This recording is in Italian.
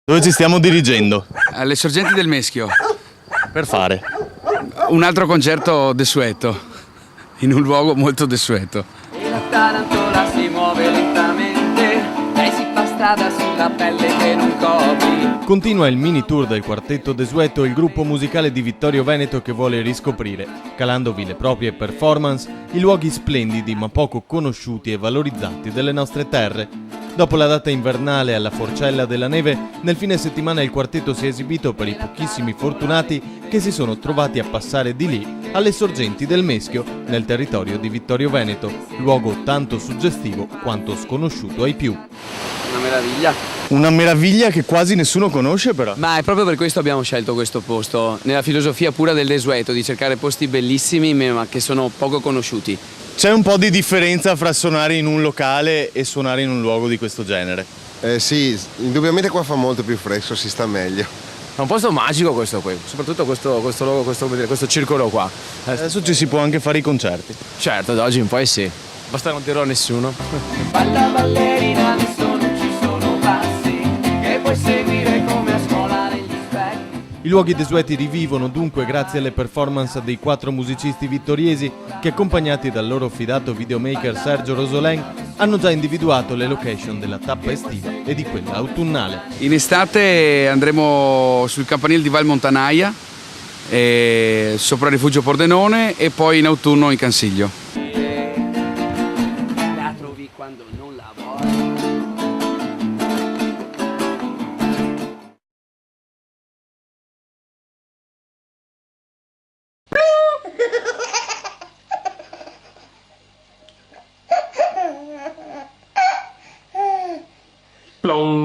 Dove ci stiamo dirigendo? Alle sorgenti del Meschio. Per fare? Un altro concerto desueto, in un luogo molto desueto. E la tarantola si muove lentamente, lei si fa strada sulla pelle che non copri. Continua il mini tour del quartetto desueto, il gruppo musicale di Vittorio Veneto che vuole riscoprire, calandovi le proprie performance, i luoghi splendidi ma poco conosciuti e valorizzati delle nostre terre. Dopo la data invernale alla Forcella della Neve, nel fine settimana il quartetto si è esibito per i pochissimi fortunati che si sono trovati a passare di lì alle sorgenti del Meschio, nel territorio di Vittorio Veneto, luogo tanto suggestivo quanto sconosciuto ai più. Una meraviglia. Una meraviglia che quasi nessuno conosce però. Ma è proprio per questo abbiamo scelto questo posto, nella filosofia pura del desueto, di cercare posti bellissimi ma che sono poco conosciuti. C'è un po' di differenza fra suonare in un locale e suonare in un luogo di questo genere. Sì, indubbiamente qua fa molto più fresco, si sta meglio. È un posto magico questo qui, soprattutto questo luogo, questo circolo qua. Adesso ci si può anche fare i concerti. Certo, da oggi in poi sì, basta non dirò a nessuno. Balla ballerina, adesso non ci sono passi che puoi seguire come a scuola negli specchi. I luoghi desueti rivivono dunque grazie alle performance dei 4 musicisti vittoriesi che, accompagnati dal loro fidato videomaker Sergio Rosolin, hanno già individuato le location della tappa estiva e di quella autunnale. In estate andremo sul campanile di Val Montanaia, sopra il rifugio Pordenone e poi in autunno in Cansiglio. La trovi quando non la vuoi. Plong.